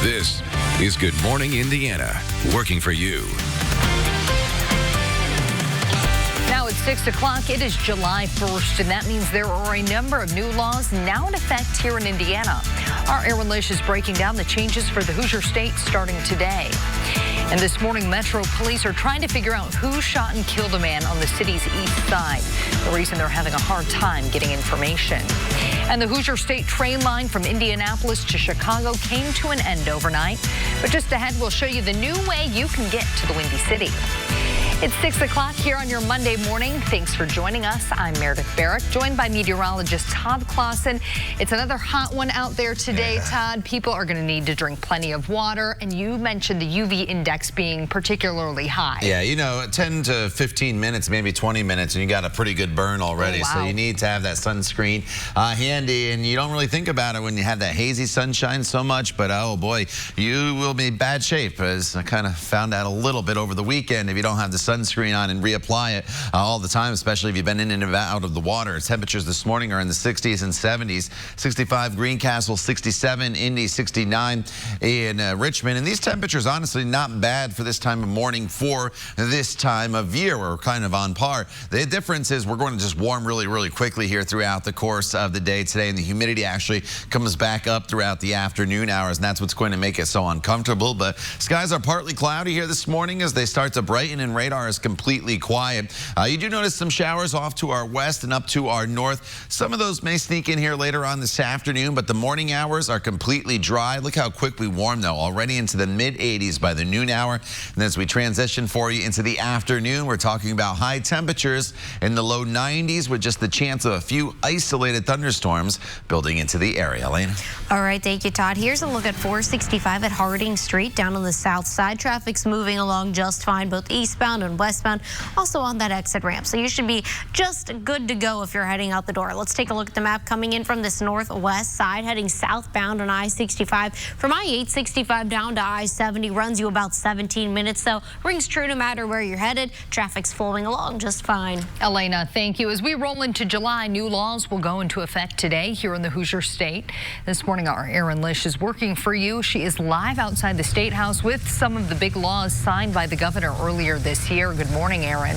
This is Good Morning Indiana, working for you. Now it's 6 o'clock. It is July 1st, and that means there are a number of new laws now in effect here in Indiana. Our Aaron Lish is breaking down the changes for the Hoosier State starting today. And this morning, Metro Police are trying to figure out who shot and killed a man on the city's east side. The reason they're having a hard time getting information. And the Hoosier State train line from Indianapolis to Chicago came to an end overnight. But just ahead, we'll show you the new way you can get to the Windy City. It's 6 o'clock here on your Monday morning. Thanks for joining us. I'm Meredith Barrick, joined by meteorologist Todd Clausen. It's another hot one out there today, Todd. People are going to need to drink plenty of water. And you mentioned the UV index being particularly high. Yeah, you know, 10 to 15 minutes, maybe 20 minutes, and you got a pretty good burn already. Oh, wow. So you need to have that sunscreen handy. And you don't really think about it when you have that hazy sunshine so much. But, oh, boy, you will be in bad shape, as I kind of found out a little bit over the weekend if you don't have the sunscreen on and reapply it all the time, especially if you've been in and out of the water. Temperatures this morning are in the 60s and 70s. 65 Greencastle, 67 Indy, 69 in Richmond. And these temperatures, honestly, not bad for this time of morning for this time of year. We're kind of on par. The difference is we're going to just warm really, really quickly here throughout the course of the day today. And the humidity actually comes back up throughout the afternoon hours. And that's what's going to make it so uncomfortable. But skies are partly cloudy here this morning as they start to brighten, and radar is completely quiet. You do notice some showers off to our west and up to our north. Some of those may sneak in here later on this afternoon, but the morning hours are completely dry. Look how quick we warm, though, already into the mid-80s by the noon hour. And as we transition for you into the afternoon, we're talking about high temperatures in the low 90s with just the chance of a few isolated thunderstorms building into the area. Elena? All right, thank you, Todd. Here's a look at 465 at Harding Street down on the south side. Traffic's moving along just fine, both eastbound and westbound, also on that exit ramp. So you should be just good to go if you're heading out the door. Let's take a look at the map coming in from this northwest side, heading southbound on I-65. From I-865 down to I-70 runs you about 17 minutes. So rings true no matter where you're headed. Traffic's flowing along just fine. Elena, thank you. As we roll into July, new laws will go into effect today here in the Hoosier State. This morning, our Aaron Lish is working for you. She is live outside the State House with some of the big laws signed by the governor earlier this year. Good morning, Aaron.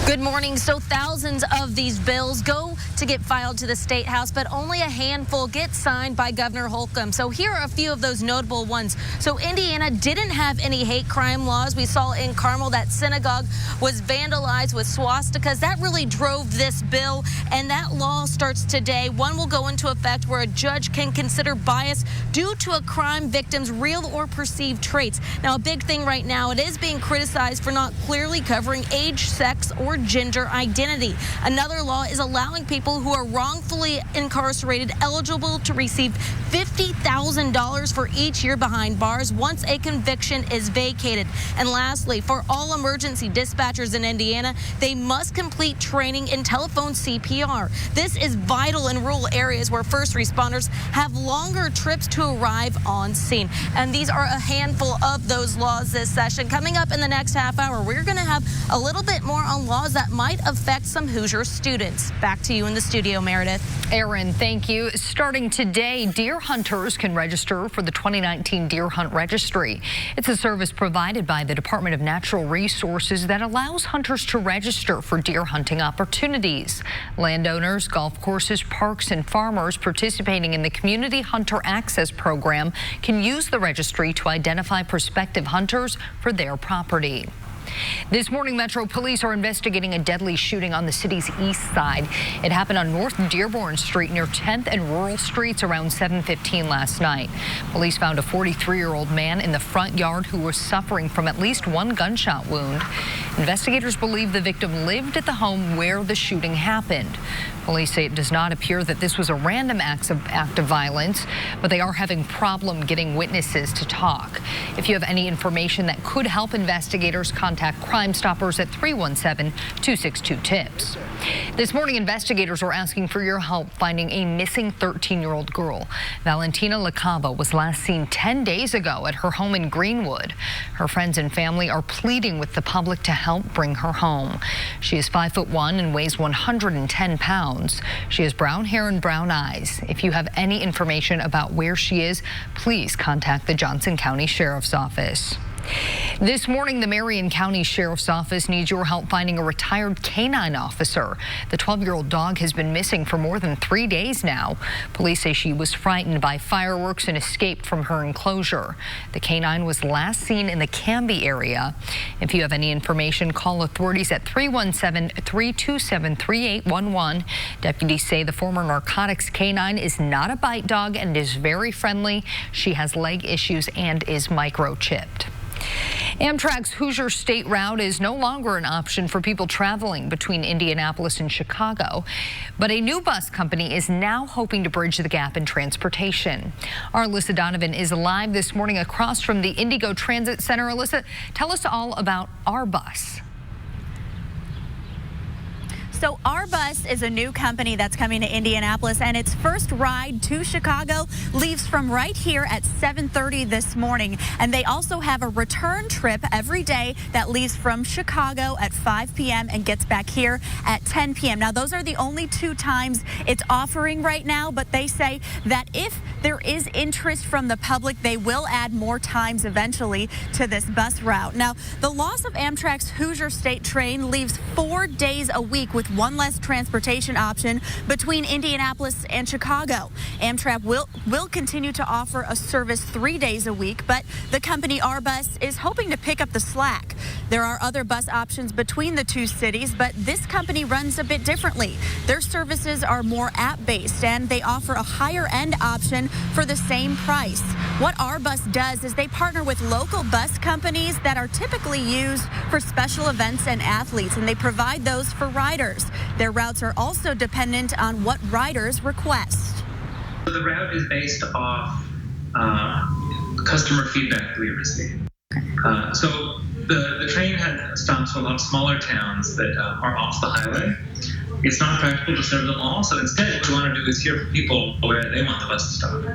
Good morning. So thousands of these bills go to get filed to the State House, but only a handful get signed by Governor Holcomb. So here are a few of those notable ones. So Indiana didn't have any hate crime laws. We saw in Carmel that synagogue was vandalized with swastikas. That really drove this bill, and that law starts today. One will go into effect where a judge can consider bias due to a crime victim's real or perceived traits. Now, a big thing right now, it is being criticized for not clearly covering age, sex, or gender identity. Another law is allowing people who are wrongfully incarcerated eligible to receive $50,000 for each year behind bars once a conviction is vacated. And lastly, for all emergency dispatchers in Indiana, they must complete training in telephone CPR. This is vital in rural areas where first responders have longer trips to arrive on scene. And these are a handful of those laws this session. Coming up in the next half hour, we're going to have a little bit more on laws that might affect some Hoosier students. Back to you in the studio, Meredith. Aaron, thank you. Starting today, deer hunters can register for the 2019 Deer Hunt Registry. It's a service provided by the Department of Natural Resources that allows hunters to register for deer hunting opportunities. Landowners, golf courses, parks, and farmers participating in the Community Hunter Access Program can use the registry to identify prospective hunters for their property. This morning, Metro Police are investigating a deadly shooting on the city's east side. It happened on North Dearborn Street near 10th and Rural Streets around 7:15 last night. Police found a 43-year-old man in the front yard who was suffering from at least one gunshot wound. Investigators believe the victim lived at the home where the shooting happened. Police say it does not appear that this was a random act of violence, but they are having problem getting witnesses to talk. If you have any information that could help investigators, contact Crime Stoppers at 317-262-TIPS. This morning, investigators are asking for your help finding a missing 13-year-old girl. Valentina LaCava was last seen 10 days ago at her home in Greenwood. Her friends and family are pleading with the public to help bring her home. She is 5'1" and weighs 110 pounds. She has brown hair and brown eyes. If you have any information about where she is, please contact the Johnson County Sheriff's Office. This morning, the Marion County Sheriff's Office needs your help finding a retired canine officer. The 12-year-old dog has been missing for more than 3 days now. Police say she was frightened by fireworks and escaped from her enclosure. The canine was last seen in the Canby area. If you have any information, call authorities at 317-327-3811. Deputies say the former narcotics canine is not a bite dog and is very friendly. She has leg issues and is microchipped. Amtrak's Hoosier State Route is no longer an option for people traveling between Indianapolis and Chicago, but a new bus company is now hoping to bridge the gap in transportation. Our Alyssa Donovan is live this morning across from the Indigo Transit Center. Alyssa, tell us all about our bus. So Our Bus is a new company that's coming to Indianapolis, and its first ride to Chicago leaves from right here at 7:30 this morning. And they also have a return trip every day that leaves from Chicago at 5 p.m. and gets back here at 10 p.m. Now, those are the only 2 times it's offering right now, but they say that if there is interest from the public, they will add more times eventually to this bus route. Now, the loss of Amtrak's Hoosier State train leaves 4 days a week with one less transportation option between Indianapolis and Chicago. Amtrak will continue to offer a service 3 days a week, but the company Our Bus is hoping to pick up the slack. There are other bus options between the 2 cities, but this company runs a bit differently. Their services are more app-based, and they offer a higher-end option for the same price. What Our Bus does is they partner with local bus companies that are typically used for special events and athletes, and they provide those for riders. Their routes are also dependent on what riders request. The route is based off customer feedback we receive. So the train has stops to a lot of smaller towns that are off the highway. It's not practical to serve them all, so instead what we want to do is hear from people where they want the bus to stop.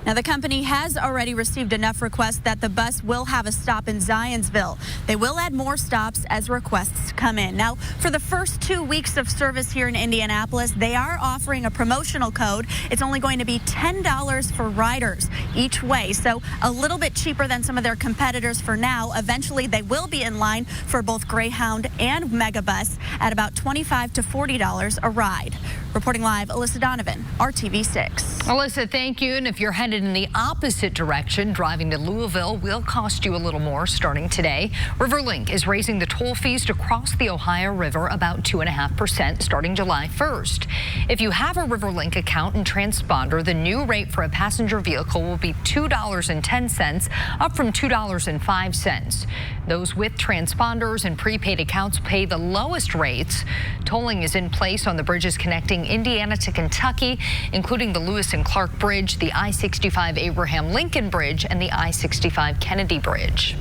Now, the company has already received enough requests that the bus will have a stop in Zionsville. They will add more stops as requests come in. Now, for the first 2 weeks of service here in Indianapolis, they are offering a promotional code. It's only going to be $10 for riders each way, so a little bit cheaper than some of their competitors for now. Eventually, they will be in line for both Greyhound and Megabus at about $25 to $40 a ride. Reporting live, Alyssa Donovan, RTV6. Alyssa, thank you. And if you're headed in the opposite direction, driving to Louisville will cost you a little more starting today. Riverlink is raising the toll fees to cross the Ohio River about 2.5% starting July 1st. If you have a Riverlink account and transponder, the new rate for a passenger vehicle will be $2.10, up from $2.05. Those with transponders and prepaid accounts pay the lowest rates. Tolling is in place on the bridges connecting Indiana to Kentucky, including the Lewis and Clark Bridge, the I-65 Abraham Lincoln Bridge, and the I-65 Kennedy Bridge.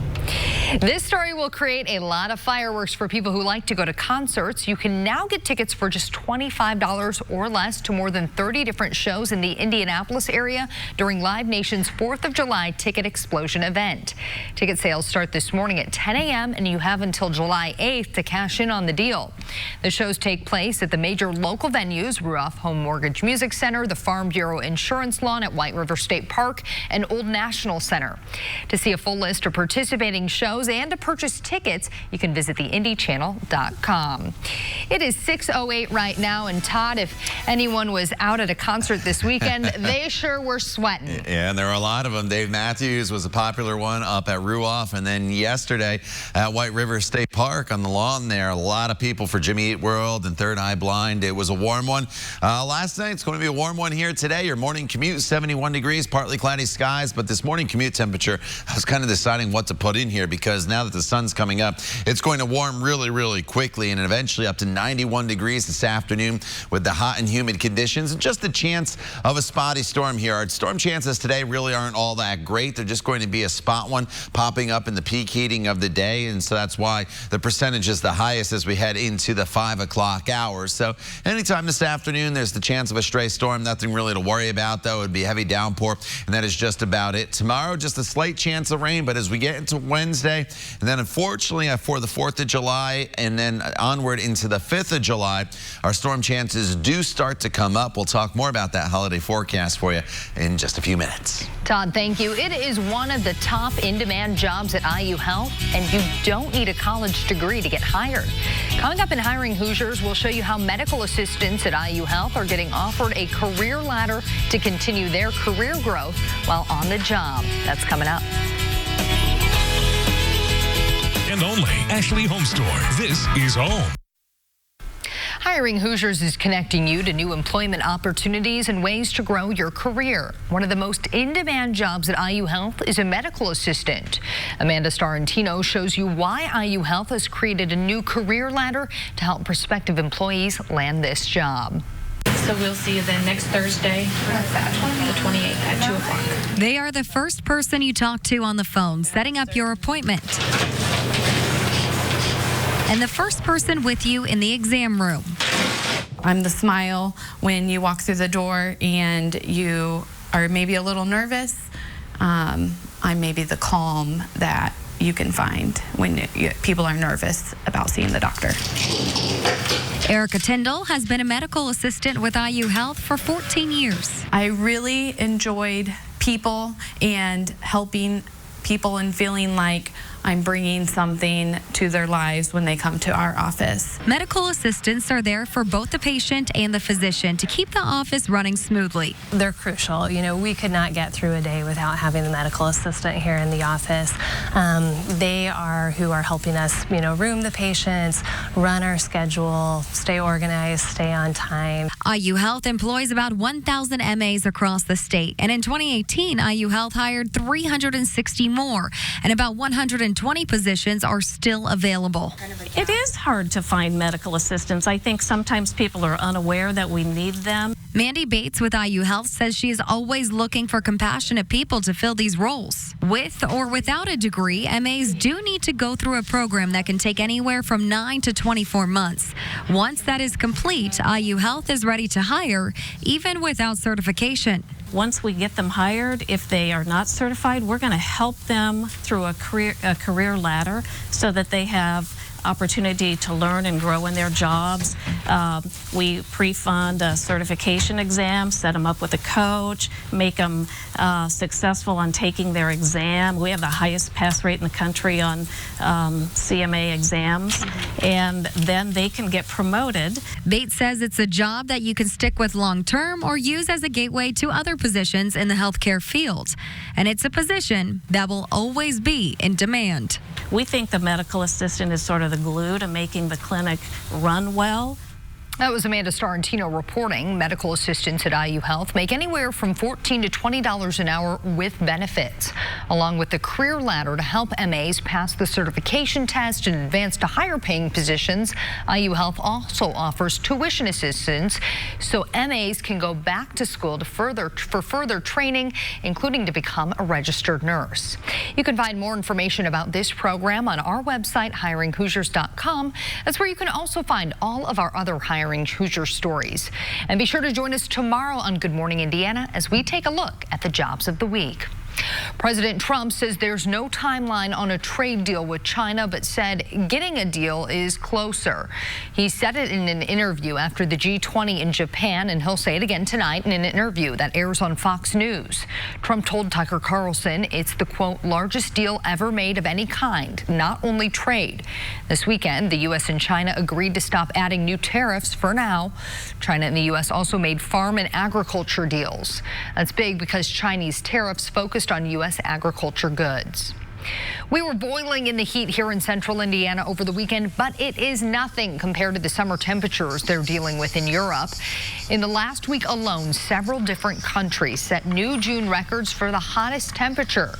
This story will create a lot of fireworks for people who like to go to concerts. You can now get tickets for just $25 or less to more than 30 different shows in the Indianapolis area during Live Nation's 4th of July Ticket Explosion event. Ticket sales start this morning at 10 a.m. and you have until July 8th to cash in on the deal. The shows take place at the major local venues: Ruoff Home Mortgage Music Center, the Farm Bureau Insurance Lawn at White River State Park, and Old National Center. To see a full list of participating shows and to purchase tickets, you can visit theindychannel.com. It is 6:08 right now, and Todd, if anyone was out at a concert this weekend, they sure were sweating. Yeah, and there are a lot of them. Dave Matthews was a popular one up at Ruoff, and then yesterday at White River State Park on the lawn there, a lot of people for Jimmy Eat World and Third Eye Blind. It was a warm one. one last night. It's going to be a warm one here today. Your morning commute, 71 degrees, partly cloudy skies. But this morning commute temperature, I was kind of deciding what to put in here because now that the sun's coming up, it's going to warm really, really quickly and eventually up to 91 degrees this afternoon with the hot and humid conditions and just the chance of a spotty storm here. Our storm chances today really aren't all that great. They're just going to be a spot one popping up in the peak heating of the day, and so that's why the percentage is the highest as we head into the 5 o'clock hours. So anytime this afternoon there's the chance of a stray storm, nothing really to worry about though. It would be a heavy downpour, and that is just about it. Tomorrow, just a slight chance of rain, but as we get into Wednesday, and then unfortunately for the 4th of July and then onward into the 5th of July, our storm chances do start to come up. We'll talk more about that holiday forecast for you in just a few minutes. Todd, thank you. It is one of the top in-demand jobs at IU Health, and you don't need a college degree to get hired. Coming up in Hiring Hoosiers, we'll show you how medical assistants at IU Health are getting offered a career ladder to continue their career growth while on the job. That's coming up. And only Ashley Home Store. This is home. Hiring Hoosiers is connecting you to new employment opportunities and ways to grow your career. One of the most in-demand jobs at IU Health is a medical assistant. Amanda Starantino shows you why IU Health has created a new career ladder to help prospective employees land this job. So we'll see you then next Thursday, the 28th at 2 o'clock. They are the first person you talk to on the phone, setting up your appointment. And the first person with you in the exam room. I'm the smile when you walk through the door and you are maybe a little nervous. I'm maybe the calm that you can find when people are nervous about seeing the doctor. Erica Tyndall has been a medical assistant with IU Health for 14 years. I really enjoyed people and helping people and feeling like I'm bringing something to their lives when they come to our office. Medical assistants are there for both the patient and the physician to keep the office running smoothly. They're crucial. You know, we could not get through a day without having the medical assistant here in the office. They are who are helping us, you know, room the patients, run our schedule, stay organized, stay on time. IU Health employs about 1,000 MAs across the state, and in 2018, IU Health hired 360 more, and about 120 positions are still available. It is hard to find medical assistants. I think sometimes people are unaware that we need them. Mandy Bates with IU Health says she is always looking for compassionate people to fill these roles. With or without a degree, MAs do need to go through a program that can take anywhere from 9 to 24 months. Once that is complete, IU Health is ready to hire, even without certification. Once we get them hired, if they are not certified, we're going to help them through a career ladder so that they have opportunity to learn and grow in their jobs. We pre-fund a certification exam, set them up with a coach, make them successful on taking their exam. We have the highest pass rate in the country on CMA exams, and then they can get promoted. Bates says it's a job that you can stick with long-term or use as a gateway to other positions in the healthcare field. And it's a position that will always be in demand. We think the medical assistant is sort of the glue to making the clinic run well. That was Amanda Starantino reporting. Medical assistants at IU Health make anywhere from $14 to $20 an hour with benefits, along with the career ladder to help MAs pass the certification test and advance to higher paying positions. IU Health also offers tuition assistance so MAs can go back to school for further training, including to become a registered nurse. You can find more information about this program on our website, hiringhoosiers.com. That's where you can also find all of our other hiring Hoosier stories. And be sure to join us tomorrow on Good Morning Indiana as we take a look at the jobs of the week. President Trump says there's no timeline on a trade deal with China, but said getting a deal is closer. He said it in an interview after the G20 in Japan, and he'll say it again tonight in an interview that airs on Fox News. Trump told Tucker Carlson it's the, quote, largest deal ever made of any kind, not only trade. This weekend, the U.S. and China agreed to stop adding new tariffs for now. China and the U.S. also made farm and agriculture deals. That's big because Chinese tariffs focused on U.S. agriculture goods. We were boiling in the heat here in central Indiana over the weekend, but it is nothing compared to the summer temperatures they're dealing with in Europe. In the last week alone, several different countries set new June records for the hottest temperature.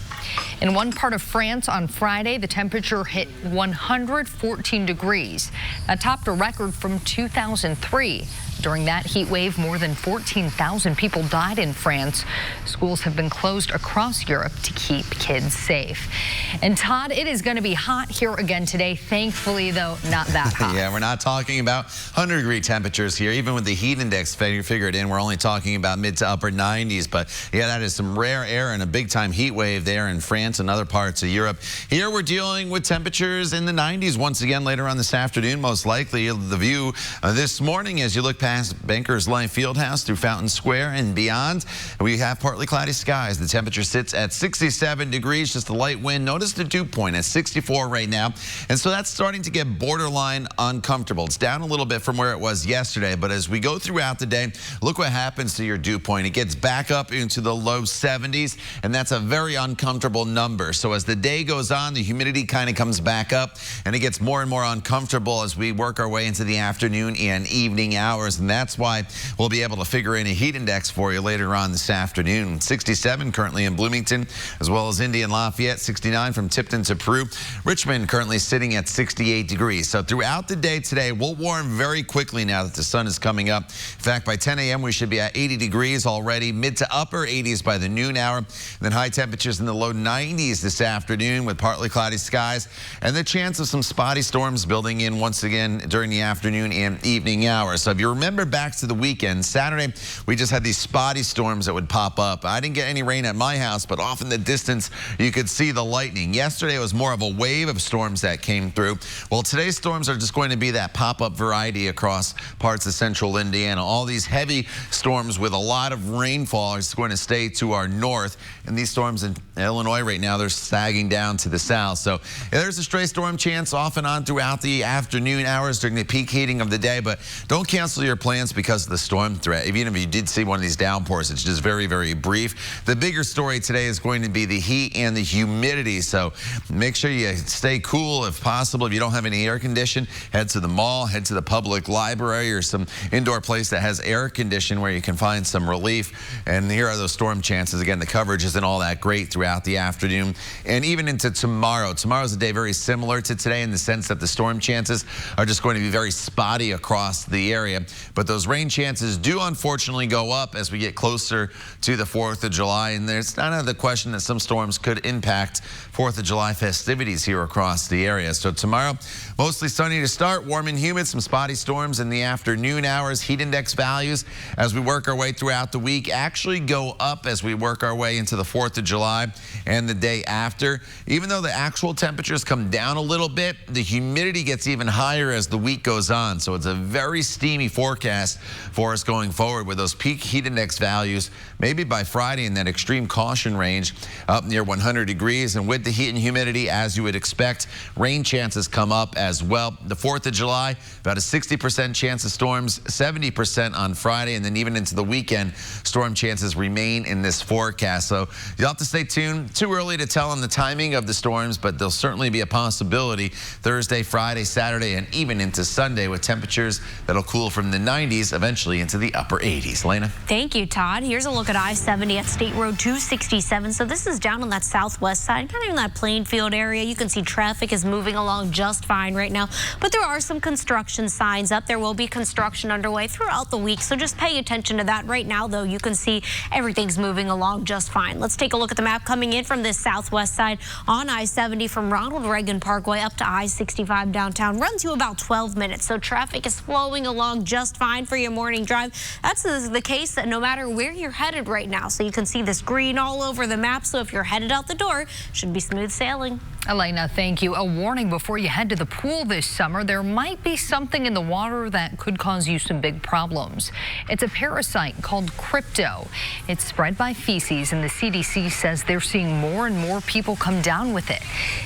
In one part of France on Friday, the temperature hit 114 degrees. That topped a record from 2003. During that heat wave, more than 14,000 people died in France. Schools have been closed across Europe to keep kids safe. And Todd, it is going to be hot here again today. Thankfully, though, not that hot. Yeah, we're not talking about 100-degree temperatures here. Even with the heat index figured in, we're only talking about mid to upper 90s. But yeah, that is some rare air and a big-time heat wave there in France and other parts of Europe. Here we're dealing with temperatures in the 90s once again later on this afternoon, most likely. The view this morning as you look past Bankers Life Fieldhouse through Fountain Square and beyond, we have partly cloudy skies. The temperature sits at 67 degrees, just a light wind. Notice the dew point at 64 right now. And so that's starting to get borderline uncomfortable. It's down a little bit from where it was yesterday, but as we go throughout the day, look what happens to your dew point. It gets back up into the low 70s, and that's a very uncomfortable number. So as the day goes on, the humidity kind of comes back up, and it gets more and more uncomfortable as we work our way into the afternoon and evening hours. And that's why we'll be able to figure in a heat index for you later on this afternoon. 67 currently in Bloomington, as well as Indy and Lafayette. 69 from Tipton to Peru. Richmond currently sitting at 68 degrees. So throughout the day today, we'll warm very quickly now that the sun is coming up. In fact, by 10 a.m., we should be at 80 degrees already, mid to upper 80s by the noon hour. And then high temperatures in the low 90s this afternoon with partly cloudy skies and the chance of some spotty storms building in once again during the afternoon and evening hours. So if you remember back to the weekend, Saturday, we just had these spotty storms that would pop up. I didn't get any rain at my house, but off in the distance, you could see the lightning. Yesterday was more of a wave of storms that came through. Well, today's storms are just going to be that pop-up variety across parts of central Indiana. All these heavy storms with a lot of rainfall is going to stay to our north. And these storms in Illinois right now, they're sagging down to the south. So yeah, there's a stray storm chance off and on throughout the afternoon hours during the peak heating of the day, but don't cancel your plans because of the storm threat. Even if you did see one of these downpours, it's just very, very brief. The bigger story today is going to be the heat and the humidity. So make sure you stay cool if possible. If you don't have any air condition, head to the mall, head to the public library or some indoor place that has air condition where you can find some relief. And here are those storm chances. Again, the coverage isn't all that great throughout the afternoon and even into tomorrow. Tomorrow's a day very similar to today in the sense that the storm chances are just going to be very spotty across the area. But those rain chances do unfortunately go up as we get closer to the 4th of July. And there's not out of the question that some storms could impact 4th of July festivities here across the area. So tomorrow, mostly sunny to start, warm and humid, some spotty storms in the afternoon hours. Heat index values as we work our way throughout the week actually go up as we work our way into the 4th of July and the day after. Even though the actual temperatures come down a little bit, the humidity gets even higher as the week goes on. So it's a very steamy forecast for us going forward with those peak heat index values maybe by Friday in that extreme caution range up near 100 degrees. And with the heat and humidity, as you would expect, rain chances come up as well. The 4th of July, about a 60% chance of storms, 70% on Friday, and then even into the weekend, storm chances remain in this forecast. So you'll have to stay tuned. Too early to tell on the timing of the storms, but there'll certainly be a possibility Thursday, Friday, Saturday, and even into Sunday with temperatures that'll cool from the 90s eventually into the upper 80s. Lena? Thank you, Todd. Here's a look at I-70 at State Road 267. So this is down on that southwest side, kind of in that Plainfield area. You can see traffic is moving along just fine right now, but there are some construction signs up. There will be construction underway throughout the week, so just pay attention to that. Right now, though, you can see everything's moving along just fine. Let's take a look at the map coming in from this southwest side on I-70 from Ronald Reagan Parkway up to I-65 downtown. Runs you about 12 minutes, so traffic is flowing along just fine for your morning drive. That's the case no matter where you're headed right now. So you can see this green all over the map. So if you're headed out the door, should be smooth sailing. Elena, thank you. A warning before you head to the pool this summer. There might be something in the water that could cause you some big problems. It's a parasite called crypto. It's spread by feces, and the CDC says they're seeing more and more people come down with it.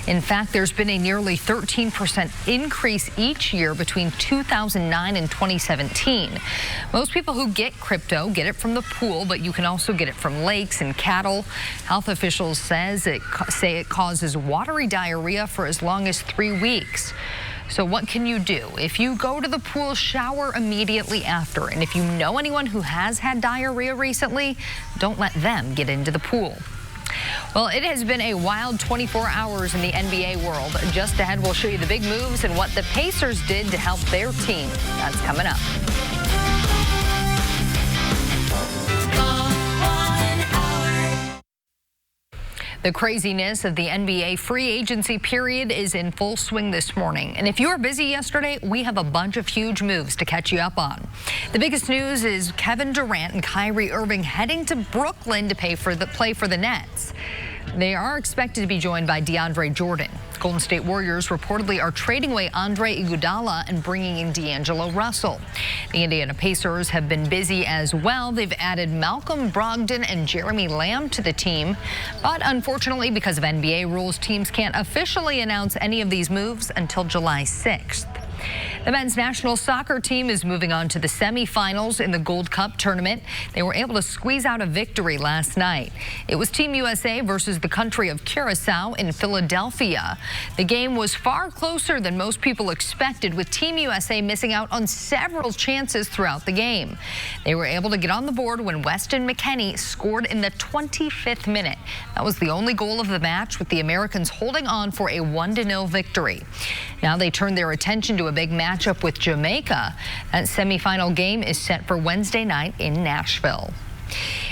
In fact, there's been a nearly 13% increase each year between 2009 and 2017. 2019. Most people who get crypto get it from the pool, but you can also get it from lakes and cattle. Health officials say it causes watery diarrhea for as long as 3 weeks. So what can you do? If you go to the pool, shower immediately after. And if you know anyone who has had diarrhea recently, don't let them get into the pool. Well, it has been a wild 24 hours in the NBA world. Just ahead, we'll show you the big moves and what the Pacers did to help their team. That's coming up. The craziness of the NBA free agency period is in full swing this morning. And if you were busy yesterday, we have a bunch of huge moves to catch you up on. The biggest news is Kevin Durant and Kyrie Irving heading to Brooklyn to play for the Nets. They are expected to be joined by DeAndre Jordan. Golden State Warriors reportedly are trading away Andre Iguodala and bringing in D'Angelo Russell. The Indiana Pacers have been busy as well. They've added Malcolm Brogdon and Jeremy Lamb to the team. But unfortunately, because of NBA rules, teams can't officially announce any of these moves until July 6th. The men's national soccer team is moving on to the semifinals in the Gold Cup tournament. They were able to squeeze out a victory last night. It was Team USA versus the country of Curacao in Philadelphia. The game was far closer than most people expected, with Team USA missing out on several chances throughout the game. They were able to get on the board when Weston McKennie scored in the 25th minute. That was the only goal of the match, with the Americans holding on for a 1-0 victory. Now they turn their attention to a big matchup with Jamaica. That semifinal game is set for Wednesday night in Nashville.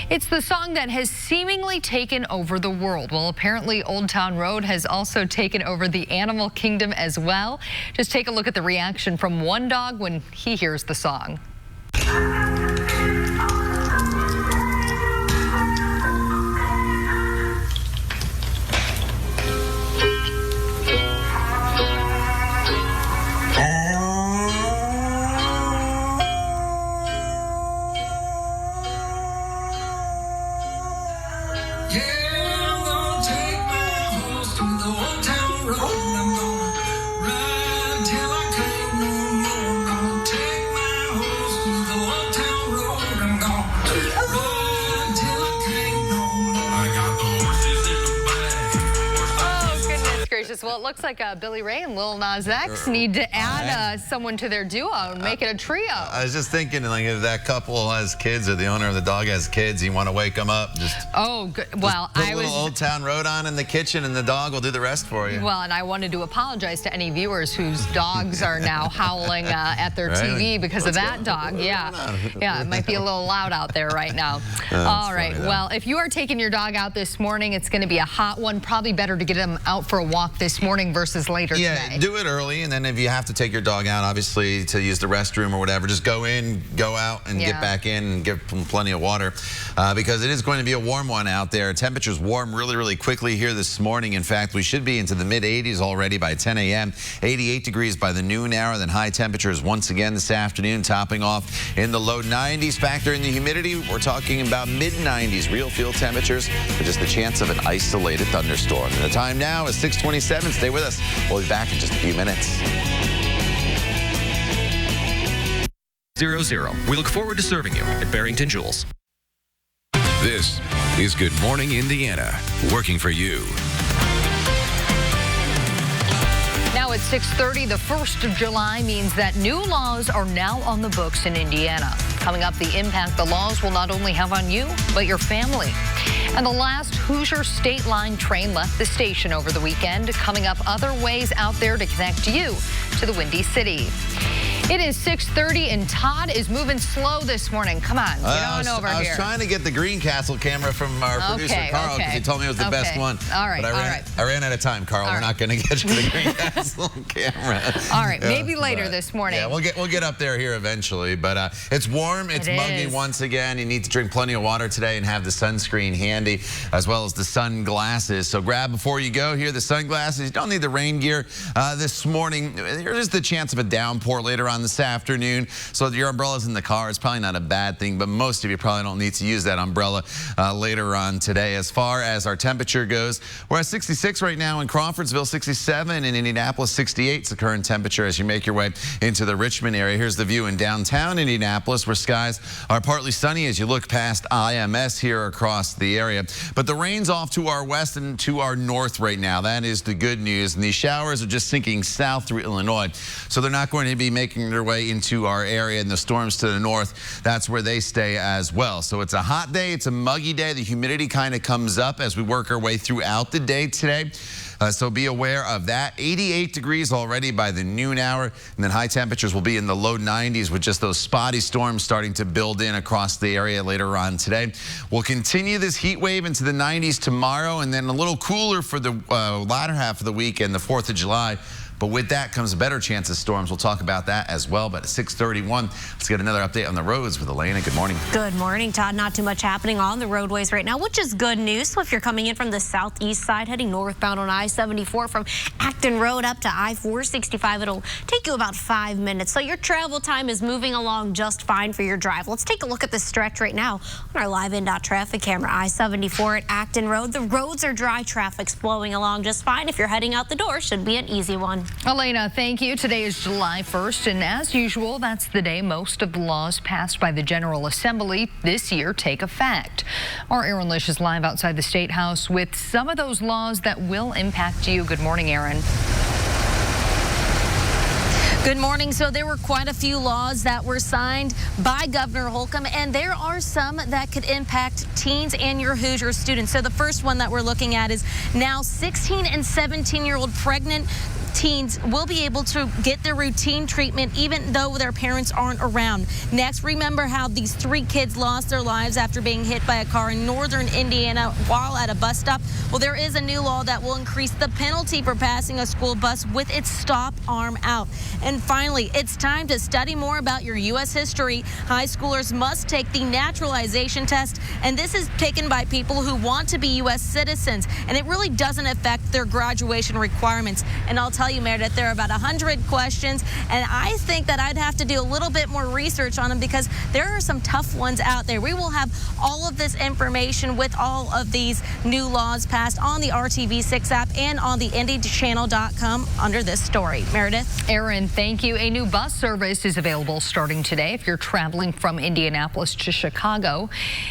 It's the song that has seemingly taken over the world. Well, apparently Old Town Road has also taken over the animal kingdom as well. Just take a look at the reaction from one dog when he hears the song. Well, it looks like Billy Ray and Lil Nas X need to add someone to their duo and make it a trio. I was just thinking, like, if that couple has kids or the owner of the dog has kids, you want to wake them up. Just good. Well, just put a little Old Town Road on in the kitchen, and the dog will do the rest for you. Well, and I wanted to apologize to any viewers whose dogs are now howling at their TV because of that dog. Yeah, it might be a little loud out there right now. All right. Well, if you are taking your dog out this morning, it's going to be a hot one. Probably better to get them out for a walk this morning versus later today. Yeah, do it early, and then if you have to take your dog out, obviously, to use the restroom or whatever, just go in, go out, and get back in and give them plenty of water because it is going to be a warm one out there. Temperatures warm really, really quickly here this morning. In fact, we should be into the mid-80s already by 10 a.m., 88 degrees by the noon hour, then high temperatures once again this afternoon, topping off in the low 90s. Factor in the humidity, we're talking about mid-90s real field temperatures with just the chance of an isolated thunderstorm. And the time now is 6:27. Stay with us. We'll be back in just a few minutes. 00. We look forward to serving you at Barrington Jewels. This is Good Morning Indiana, working for you. Now at 6:30, the 1st of July means that new laws are now on the books in Indiana. Coming up, the impact the laws will not only have on you, but your family. And the last Hoosier State Line train left the station over the weekend. Coming up, other ways out there to connect you to the Windy City. It is 6:30 and Todd is moving slow this morning. Come on, get on over here. I was trying to get the Greencastle camera from our producer, Carl, because he told me it was the best one. All right, but I ran out of time, Carl. We're not going to get you the Greencastle camera. All right, maybe later this morning. Yeah, we'll get up there here eventually. But it's warm. It's muggy once again. You need to drink plenty of water today and have the sunscreen handy, as well as the sunglasses. So grab before you go here the sunglasses. You don't need the rain gear this morning. There is the chance of a downpour later on on this afternoon. So your umbrella's in the car. It's probably not a bad thing, but most of you probably don't need to use that umbrella later on today. As far as our temperature goes, we're at 66 right now in Crawfordsville, 67 in Indianapolis, 68 is the current temperature as you make your way into the Richmond area. Here's the view in downtown Indianapolis, where skies are partly sunny as you look past IMS here across the area. But the rain's off to our west and to our north right now. That is the good news. And these showers are just sinking south through Illinois. So they're not going to be making their way into our area. And the storms to the north, that's where they stay as well. So it's a hot day. It's a muggy day. The humidity kind of comes up as we work our way throughout the day today. So be aware of that. 88 degrees already by the noon hour, and then high temperatures will be in the low 90s with just those spotty storms starting to build in across the area later on today. We'll continue this heat wave into the 90s tomorrow, and then a little cooler for the latter half of the week and the 4th of July. But with that comes a better chance of storms. We'll talk about that as well. But at 6:31, let's get another update on the roads with Elena. Good morning. Good morning, Todd. Not too much happening on the roadways right now, which is good news. So if you're coming in from the southeast side, heading northbound on I-74 from Acton Road up to I-465, it'll take you about 5 minutes. So your travel time is moving along just fine for your drive. Let's take a look at this stretch right now on our live in.dot traffic camera. I-74 at Acton Road. The roads are dry. Traffic's flowing along just fine. If you're heading out the door, should be an easy one. Elena, thank you. Today is July 1st, and as usual, that's the day most of the laws passed by the General Assembly this year take effect. Our Aaron Lish is live outside the State House with some of those laws that will impact you. Good morning, Aaron. Good morning. So there were quite a few laws that were signed by Governor Holcomb, and there are some that could impact teens and your Hoosier students. So the first one that we're looking at is now 16 and 17-year-old pregnant teens will be able to get their routine treatment even though their parents aren't around. Next, remember how these 3 kids lost their lives after being hit by a car in northern Indiana while at a bus stop? Well, there is a new law that will increase the penalty for passing a school bus with its stop arm out. And finally, it's time to study more about your U.S. history. High schoolers must take the naturalization test, and this is taken by people who want to be U.S. citizens, and it really doesn't affect their graduation requirements. And I'll tell you, Meredith, there are about 100 questions, and I think that I'd have to do a little bit more research on them because there are some tough ones out there. We will have all of this information with all of these new laws passed on the RTV6 app and on the IndyChannel.com under this story. Meredith? Aaron, thank you. A new bus service is available starting today if you're traveling from Indianapolis to Chicago.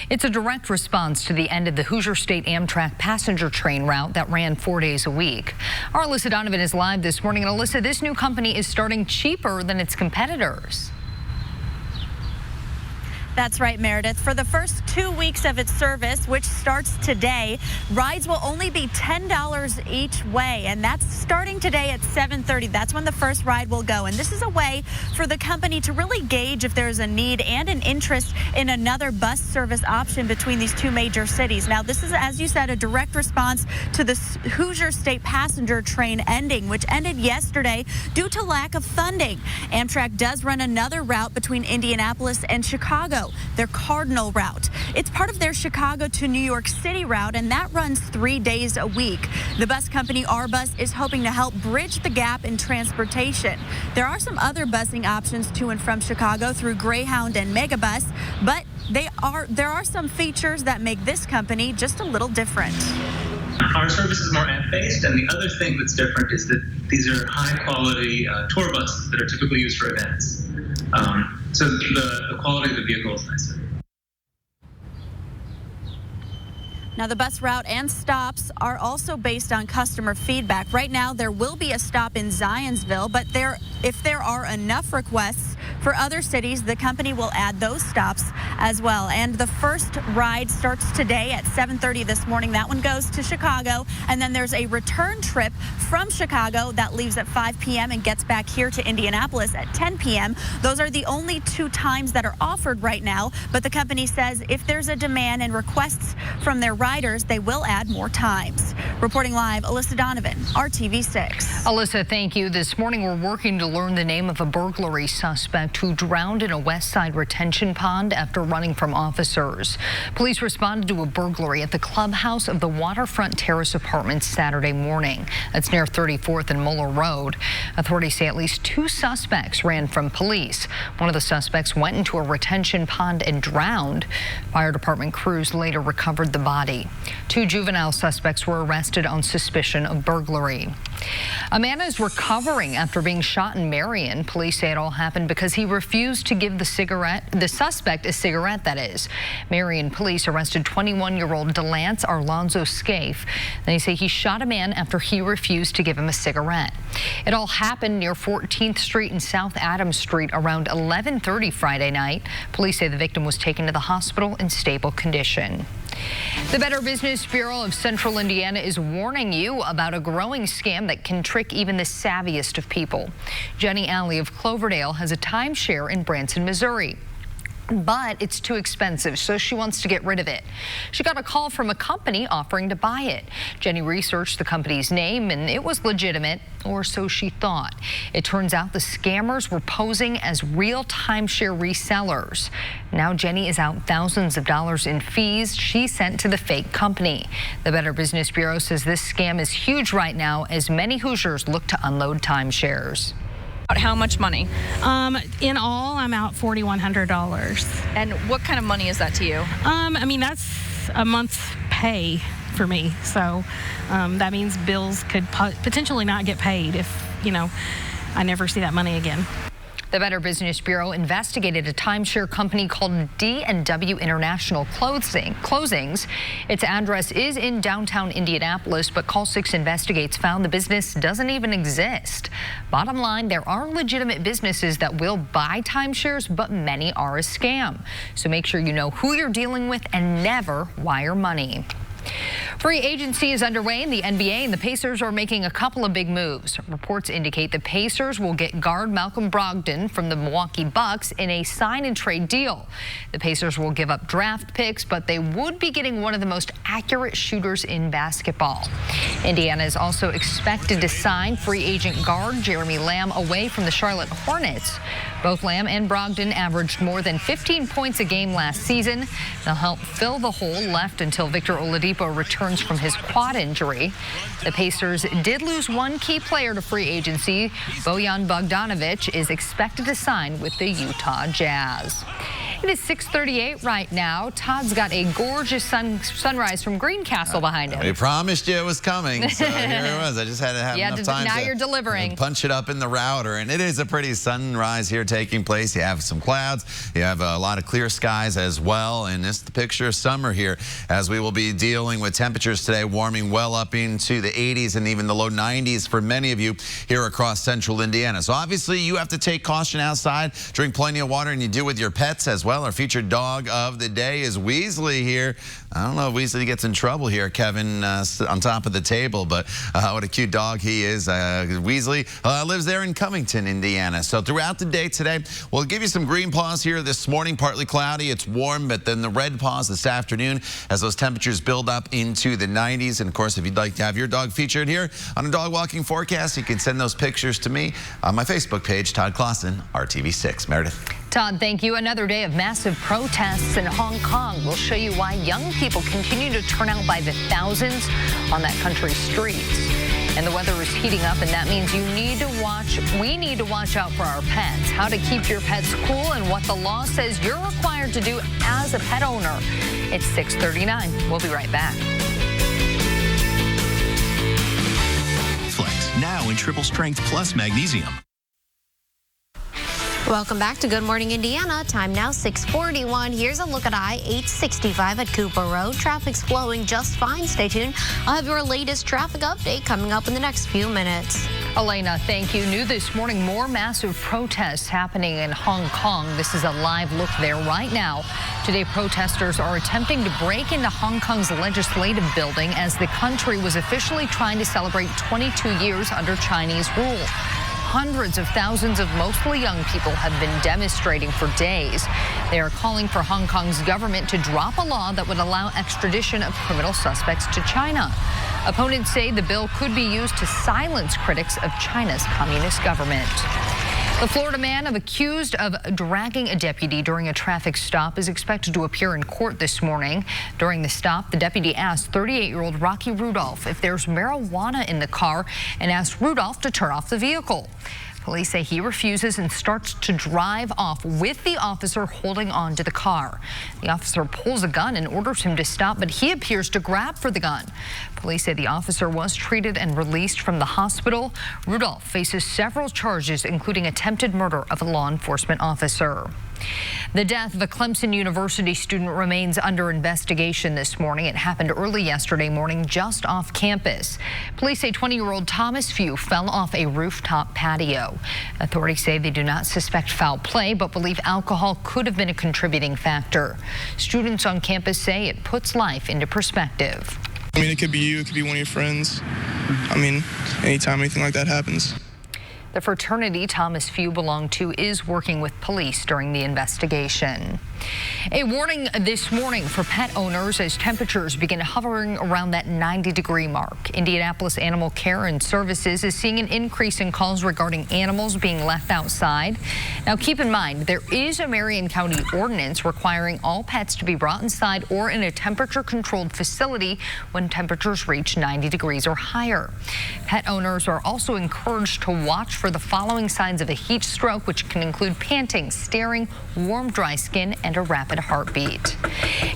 It's a direct response to the end of the Hoosier State Amtrak passenger train route that ran 4 days a week. Our Alyssa Donovan is live this morning. And Alyssa, this new company is starting cheaper than its competitors. That's right, Meredith. For the first 2 weeks of its service, which starts today, rides will only be $10 each way, and that's starting today at 7:30. That's when the first ride will go, and this is a way for the company to really gauge if there's a need and an interest in another bus service option between these 2 major cities. Now, this is, as you said, a direct response to the Hoosier State passenger train ending, which ended yesterday due to lack of funding. Amtrak does run another route between Indianapolis and Chicago, their Cardinal route. It's part of their Chicago to New York City route, and that runs 3 days a week. The bus company Arbus is hoping to help bridge the gap in transportation. There are some other busing options to and from Chicago through Greyhound and Megabus, but there are some features that make this company just a little different. Our service is more app-based, and the other thing that's different is that these are high-quality tour buses that are typically used for events. So the quality of the vehicle is nicer. Now, the bus route and stops are also based on customer feedback. Right now, there will be a stop in Zionsville, but if there are enough requests for other cities, the company will add those stops as well. And the first ride starts today at 7:30 this morning. That one goes to Chicago, and then there's a return trip from Chicago that leaves at 5 p.m. and gets back here to Indianapolis at 10 p.m. Those are the only 2 times that are offered right now, but the company says if there's a demand and requests from their riders, they will add more times. Reporting live, Alyssa Donovan, RTV6. Alyssa, thank you. This morning we're working to learn the name of a burglary suspect who drowned in a West Side retention pond after running from officers. Police responded to a burglary at the clubhouse of the Waterfront Terrace Apartments Saturday morning. That's near 34th and Muller Road. Authorities say at least 2 suspects ran from police. One of the suspects went into a retention pond and drowned. Fire department crews later recovered the body. 2 juvenile suspects were arrested on suspicion of burglary. A man is recovering after being shot in Marion. Police say it all happened because he refused to give the suspect a cigarette, that is. Marion police arrested 21-year-old Delance Arlonzo Scaife. They say he shot a man after he refused to give him a cigarette. It all happened near 14th Street and South Adams Street around 11:30 Friday night. Police say the victim was taken to the hospital in stable condition. The Better Business Bureau of Central Indiana is warning you about a growing scam that can trick even the savviest of people. Jenny Alley of Cloverdale has a timeshare in Branson, Missouri. But it's too expensive, so she wants to get rid of it. She got a call from a company offering to buy it. Jenny researched the company's name, and it was legitimate, or so she thought. It turns out the scammers were posing as real timeshare resellers. Now Jenny is out thousands of dollars in fees she sent to the fake company. The Better Business Bureau says this scam is huge right now as many Hoosiers look to unload timeshares. How much money? In all, I'm out $4,100. And what kind of money is that to you? I mean, that's a month's pay for me. So that means bills could potentially not get paid if, I never see that money again. The Better Business Bureau investigated a timeshare company called D&W International Closings. Its address is in downtown Indianapolis, but Call 6 Investigates found the business doesn't even exist. Bottom line, there are legitimate businesses that will buy timeshares, but many are a scam. So make sure you know who you're dealing with and never wire money. Free agency is underway in the NBA, and the Pacers are making a couple of big moves. Reports indicate the Pacers will get guard Malcolm Brogdon from the Milwaukee Bucks in a sign-and-trade deal. The Pacers will give up draft picks, but they would be getting one of the most accurate shooters in basketball. Indiana is also expected to sign free agent guard Jeremy Lamb away from the Charlotte Hornets. Both Lamb and Brogdon averaged more than 15 points a game last season. They'll help fill the hole left until Victor Oladipo returns from his quad injury. The Pacers did lose one key player to free agency. Bojan Bogdanovic is expected to sign with the Utah Jazz. It is 6:38 right now. Todd's got a gorgeous sunrise from Greencastle behind him. We promised you it was coming, so here it was. I just had to have enough time now you're delivering. Punch it up in the router, and it is a pretty sunrise here taking place. You have some clouds. You have a lot of clear skies as well, and this is the picture of summer here as we will be dealing with temperatures today warming well up into the 80s and even the low 90s for many of you here across central Indiana. So obviously you have to take caution outside, drink plenty of water, and you do with your pets as well. Our featured dog of the day is Weasley here. I don't know if Weasley gets in trouble here, Kevin, on top of the table, but what a cute dog he is. Weasley lives there in Covington, Indiana. So throughout the day today, we'll give you some green paws here this morning. Partly cloudy, it's warm, but then the red paws this afternoon as those temperatures build up into the 90s. And of course, if you'd like to have your dog featured here on a dog walking forecast, you can send those pictures to me on my Facebook page, Todd Clausen, RTV6. Meredith. Todd, thank you. Another day of massive protests in Hong Kong. We'll show you why young people continue to turn out by the thousands on that country's streets. And the weather is heating up, and that means we need to watch out for our pets. How to keep your pets cool and what the law says you're required to do as a pet owner. It's 6:39. We'll be right back. Flex, now in triple strength plus magnesium. Welcome back to Good Morning Indiana. Time now 6:41. Here's a look at I-865 at Cooper Road. Traffic's flowing just fine. Stay tuned. I'll have your latest traffic update coming up in the next few minutes. Elena, thank you. New this morning, more massive protests happening in Hong Kong. This is a live look there right now. Today, protesters are attempting to break into Hong Kong's legislative building as the country was officially trying to celebrate 22 years under Chinese rule. Hundreds of thousands of mostly young people have been demonstrating for days. They are calling for Hong Kong's government to drop a law that would allow extradition of criminal suspects to China. Opponents say the bill could be used to silence critics of China's communist government. The Florida man accused of dragging a deputy during a traffic stop is expected to appear in court this morning. During the stop, the deputy asked 38-year-old Rocky Rudolph if there's marijuana in the car and asked Rudolph to turn off the vehicle. Police say he refuses and starts to drive off with the officer holding on to the car. The officer pulls a gun and orders him to stop, but he appears to grab for the gun. Police say the officer was treated and released from the hospital. Rudolph faces several charges, including attempted murder of a law enforcement officer. The death of a Clemson University student remains under investigation this morning. It happened early yesterday morning just off campus. Police say 20-year-old Thomas Few fell off a rooftop patio. Authorities say they do not suspect foul play, but believe alcohol could have been a contributing factor. Students on campus say it puts life into perspective. I mean, it could be you, it could be one of your friends. I mean, anytime anything like that happens. The fraternity Thomas Few belonged to is working with police during the investigation. A warning this morning for pet owners as temperatures begin hovering around that 90-degree mark. Indianapolis Animal Care and Services is seeing an increase in calls regarding animals being left outside. Now, keep in mind, there is a Marion County ordinance requiring all pets to be brought inside or in a temperature-controlled facility when temperatures reach 90 degrees or higher. Pet owners are also encouraged to watch for the following signs of a heat stroke, which can include panting, staring, warm, dry skin, and a rapid heartbeat.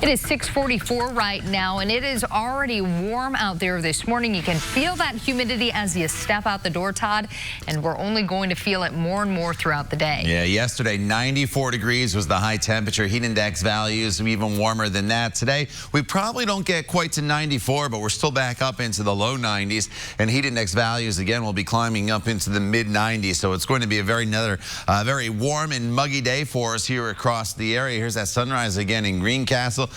It is 6:44 right now, and it is already warm out there this morning. You can feel that humidity as you step out the door, Todd, and we're only going to feel it more and more throughout the day. Yeah, yesterday 94 degrees was the high temperature. Heat index values even warmer than that. Today, we probably don't get quite to 94, but we're still back up into the low 90s, and heat index values again will be climbing up into the mid 90s. So it's going to be a very warm and muggy day for us here across the area. Here's that sunrise again in Greencastle.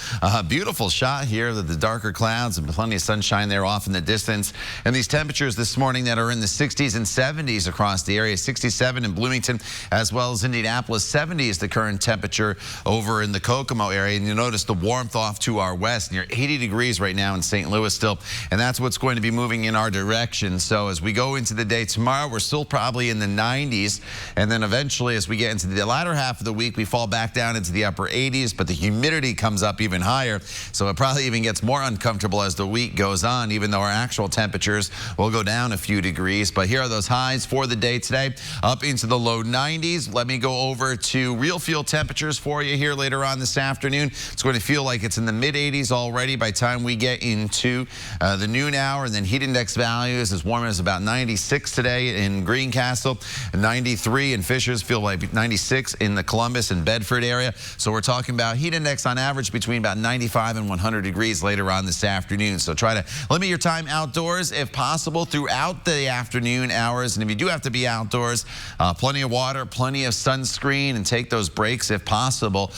Beautiful shot here of the darker clouds and plenty of sunshine there off in the distance. And these temperatures this morning that are in the 60s and 70s across the area. 67 in Bloomington as well as Indianapolis. 70 is the current temperature over in the Kokomo area. And you'll notice the warmth off to our west, near 80 degrees right now in St. Louis still. And that's what's going to be moving in our direction. So as we go into the day tomorrow, we're still probably in the 90s. And then eventually as we get into the latter half of the week, we fall back down into the upper 80s, but the humidity comes up even higher. So it probably even gets more uncomfortable as the week goes on, even though our actual temperatures will go down a few degrees. But here are those highs for the day today, up into the low 90s. Let me go over to real field temperatures for you here later on this afternoon. It's going to feel like it's in the mid 80s already by the time we get into the noon hour. And then heat index values as warm as about 96 today in Greencastle, 93 in Fishers, feel like 96 in the Columbus and Bedford area. So we're talking about heat index on average between about 95 and 100 degrees later on this afternoon. So try to limit your time outdoors if possible throughout the afternoon hours. And if you do have to be outdoors, plenty of water, plenty of sunscreen, and take those breaks if possible.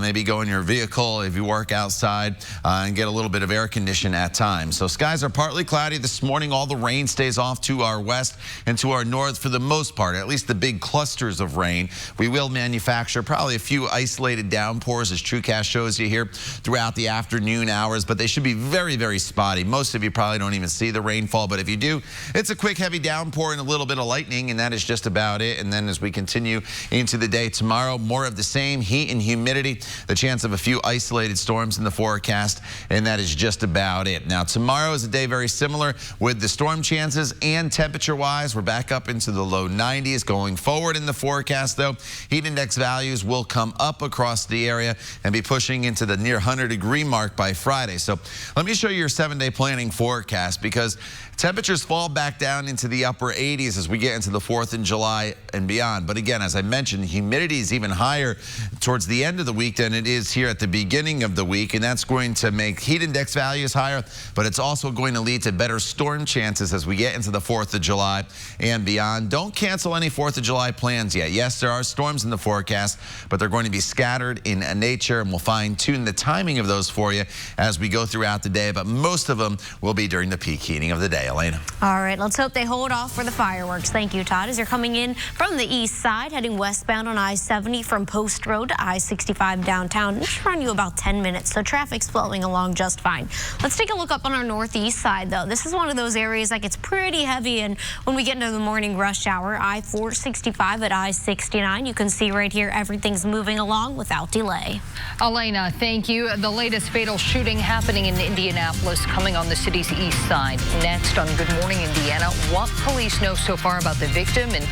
Maybe go in your vehicle if you work outside and get a little bit of air condition at times. So skies are partly cloudy this morning. All the rain stays off to our west and to our north for the most part, at least the big clusters of rain. We will manufacture probably a few isolated downpours, as TrueCast shows you here, throughout the afternoon hours, but they should be very, very spotty. Most of you probably don't even see the rainfall, but if you do, it's a quick, heavy downpour and a little bit of lightning, and that is just about it. And then as we continue into the day tomorrow, more of the same, heat and humidity, the chance of a few isolated storms in the forecast, and that is just about it. Now, tomorrow is a day very similar with the storm chances, and temperature-wise, we're back up into the low 90s. Going forward in the forecast, though, heat index values will come up across the area and be pushing into the near 100-degree mark by Friday. So let me show you your 7-day planning forecast, because temperatures fall back down into the upper 80s as we get into the 4th of July and beyond. But again, as I mentioned, humidity is even higher towards the end of the week than it is here at the beginning of the week, and that's going to make heat index values higher, but it's also going to lead to better storm chances as we get into the 4th of July and beyond. on. Don't cancel any 4th of July plans yet. Yes, there are storms in the forecast, but they're going to be scattered in nature, and we'll fine-tune the timing of those for you as we go throughout the day, but most of them will be during the peak heating of the day. Elena. All right, let's hope they hold off for the fireworks. Thank you, Todd. As you're coming in from the east side, heading westbound on I-70 from Post Road to I-65 downtown, it should run you about 10 minutes, so traffic's flowing along just fine. Let's take a look up on our northeast side, though. This is one of those areas that gets pretty heavy, and when we get into the morning rush hour, I-465 at I-69, you can see right here everything's moving along without delay. Elena, thank you. The latest fatal shooting happening in Indianapolis coming on the city's east side. Next on Good Morning Indiana, what police know so far about the victim and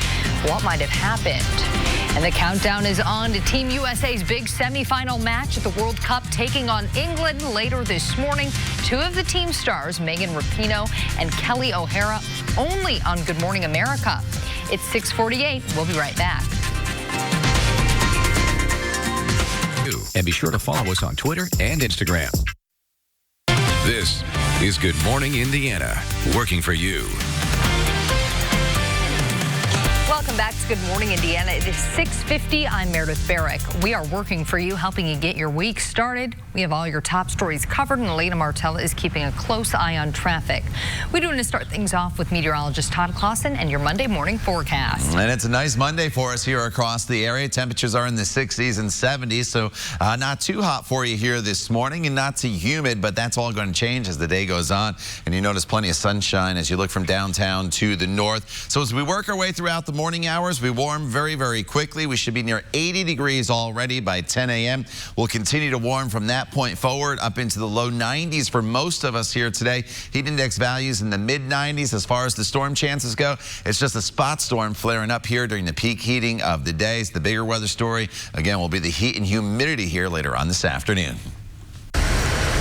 what might have happened. And the countdown is on to Team USA's big semifinal match at the World Cup, taking on England later this morning. Two of the team stars, Megan Rapinoe and Kelly O'Hara, only on Good Morning America. It's 6:48. We'll be right back. And be sure to follow us on Twitter and Instagram. This is Good Morning Indiana, working for you. Welcome back to Good Morning Indiana. It is 6:50. I'm Meredith Barrick. We are working for you, helping you get your week started. We have all your top stories covered, and Elena Martella is keeping a close eye on traffic. We do want to start things off with meteorologist Todd Clausen and your Monday morning forecast. And it's a nice Monday for us here across the area. Temperatures are in the 60s and 70s, so not too hot for you here this morning and not too humid, but that's all going to change as the day goes on. And you notice plenty of sunshine as you look from downtown to the north. So as we work our way throughout the morning hours, we warm very, very quickly. We should be near 80 degrees already by 10 a.m. We'll continue to warm from that point forward up into the low 90s for most of us here today. Heat index values in the mid 90s. As far as the storm chances go, it's just a spot storm flaring up here during the peak heating of the days. The bigger weather story, again, will be the heat and humidity here later on this afternoon.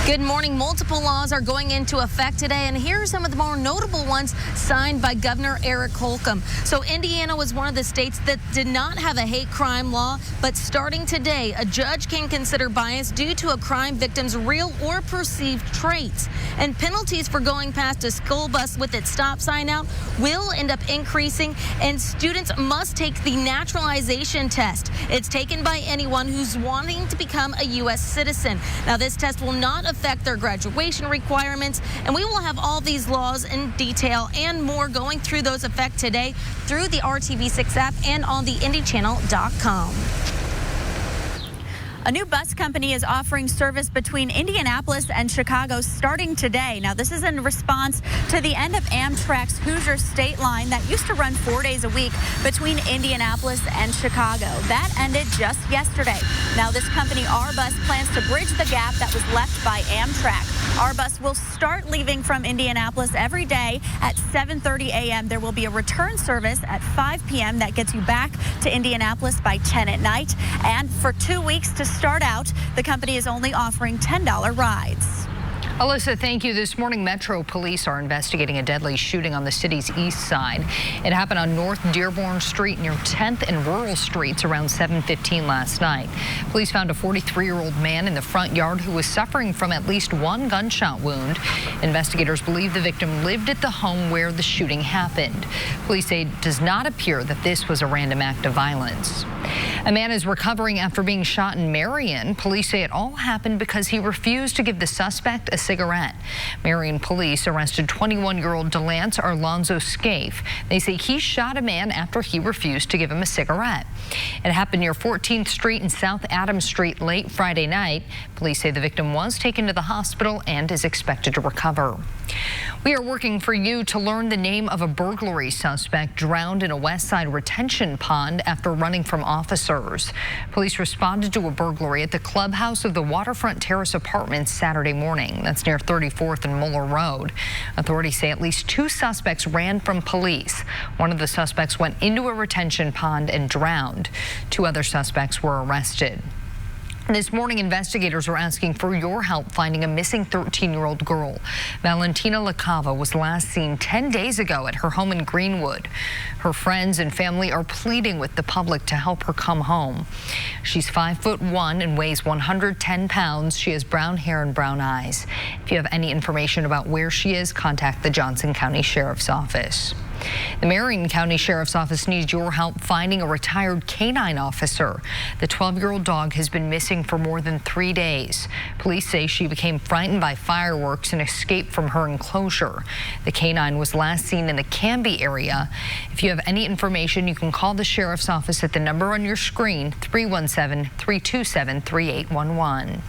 Good morning. Multiple laws are going into effect today, and here are some of the more notable ones signed by Governor Eric Holcomb. So Indiana was one of the states that did not have a hate crime law, but starting today, a judge can consider bias due to a crime victim's real or perceived traits. And penalties for going past a school bus with its stop sign out will end up increasing, and students must take the naturalization test. It's taken by anyone who's wanting to become a U.S. citizen. Now, this test will not affect their graduation requirements, and we will have all these laws in detail and more going through those effect today through the RTV6 app and on the IndyChannel.com. A new bus company is offering service between Indianapolis and Chicago starting today. Now, this is in response to the end of Amtrak's Hoosier State Line that used to run 4 days a week between Indianapolis and Chicago. That ended just yesterday. Now, this company, Arbus, plans to bridge the gap that was left by Amtrak. Arbus will start leaving from Indianapolis every day at 7:30 a.m. There will be a return service at 5 p.m. that gets you back to Indianapolis by 10 at night. And for 2 weeks to start out, the company is only offering $10 rides. Alyssa, thank you. This morning, Metro Police are investigating a deadly shooting on the city's east side. It happened on North Dearborn Street near 10th and Rural Streets around 7:15 last night. Police found a 43-year-old man in the front yard who was suffering from at least one gunshot wound. Investigators believe the victim lived at the home where the shooting happened. Police say it does not appear that this was a random act of violence. A man is recovering after being shot in Marion. Police say it all happened because he refused to give the suspect a cigarette. Marion police arrested 21-year-old Delance Arlonzo Scaife. They say he shot a man after he refused to give him a cigarette. It happened near 14th Street and South Adams Street late Friday night. Police say the victim was taken to the hospital and is expected to recover. We are working for you to learn the name of a burglary suspect drowned in a West Side retention pond after running from officers. Police responded to a burglary at the clubhouse of the Waterfront Terrace Apartments Saturday morning. That's near 34th and Muller Road. Authorities say at least 2 suspects ran from police. One of the suspects went into a retention pond and drowned. 2 other suspects were arrested. This morning, investigators are asking for your help finding a missing 13-year-old girl. Valentina LaCava was last seen 10 days ago at her home in Greenwood. Her friends and family are pleading with the public to help her come home. She's 5'1" and weighs 110 pounds. She has brown hair and brown eyes. If you have any information about where she is, contact the Johnson County Sheriff's Office. The Marion County Sheriff's Office needs your help finding a retired canine officer. The 12-year-old dog has been missing for more than 3 days. Police say she became frightened by fireworks and escaped from her enclosure. The canine was last seen in the Canby area. If you have any information, you can call the Sheriff's Office at the number on your screen, 317-327-3811.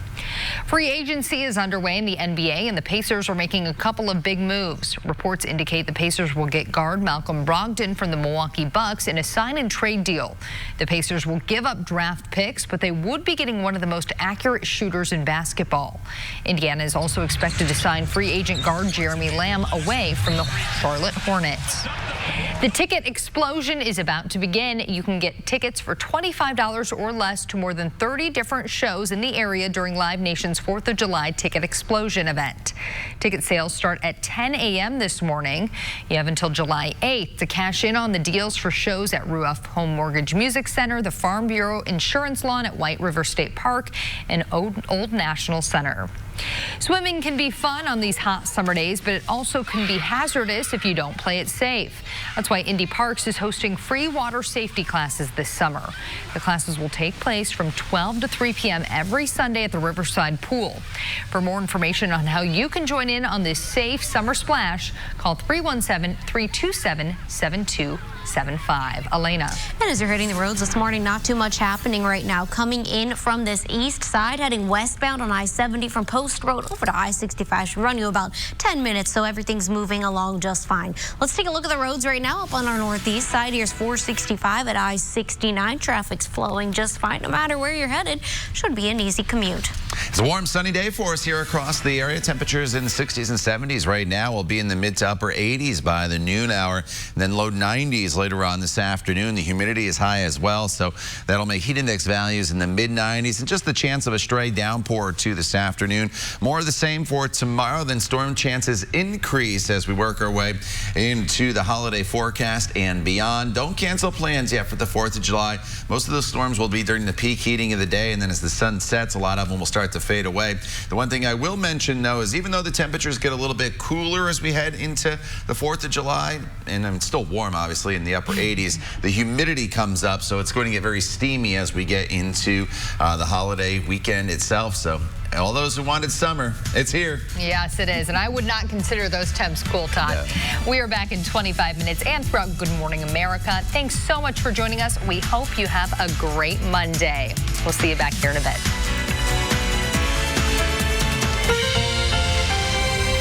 Free agency is underway in the NBA, and the Pacers are making a couple of big moves. Reports indicate the Pacers will get guard Malcolm Brogdon from the Milwaukee Bucks in a sign-and-trade deal. The Pacers will give up draft picks, but they would be getting one of the most accurate shooters in basketball. Indiana is also expected to sign free agent guard Jeremy Lamb away from the Charlotte Hornets. The ticket explosion is about to begin. You can get tickets for $25 or less to more than 30 different shows in the area during Live Nation's 4th of July Ticket Explosion event. Ticket sales start at 10 a.m. this morning. You have until July 8th to cash in on the deals for shows at Ruoff Home Mortgage Music Center, the Farm Bureau Insurance Lawn at White River State Park, and Old National Center. Swimming can be fun on these hot summer days, but it also can be hazardous if you don't play it safe. That's why Indy Parks is hosting free water safety classes this summer. The classes will take place from 12 to 3 p.m. every Sunday at the Riverside Pool. For more information on how you can join in on this safe summer splash, call 317-327-7275. Elena. And as you're hitting the roads this morning, not too much happening right now. Coming in from this east side, heading westbound on I-70 from Post Road over to I-65 should run you about 10 minutes, so everything's moving along just fine. Let's take a look at the roads right now. Up on our northeast side, here's 465 at I-69. Traffic's flowing just fine. No matter where you're headed, should be an easy commute. It's a warm, sunny day for us here across the area. Temperatures in the 60s and 70s right now. We'll be in the mid to upper 80s by the noon hour, and then low 90s later on this afternoon. The humidity is high as well, so that'll make heat index values in the mid 90s, and just the chance of a stray downpour or two this afternoon. More of the same for tomorrow, then storm chances increase as we work our way into the holiday forecast and beyond. Don't cancel plans yet for the 4th of July. Most of those storms will be during the peak heating of the day, and then as the sun sets, a lot of them will start to fade away. The one thing I will mention, though, is even though the temperatures get a little bit cooler as we head into the 4th of July, and it's still warm, obviously, in the upper 80s, the humidity comes up, so it's going to get very steamy as we get into the holiday weekend itself. So all those who wanted summer, it's here. Yes, it is. And I would not consider those temps cool, Todd. No. We are back in 25 minutes and throughout Good Morning America. Thanks so much for joining us. We hope you have a great Monday. We'll see you back here in a bit.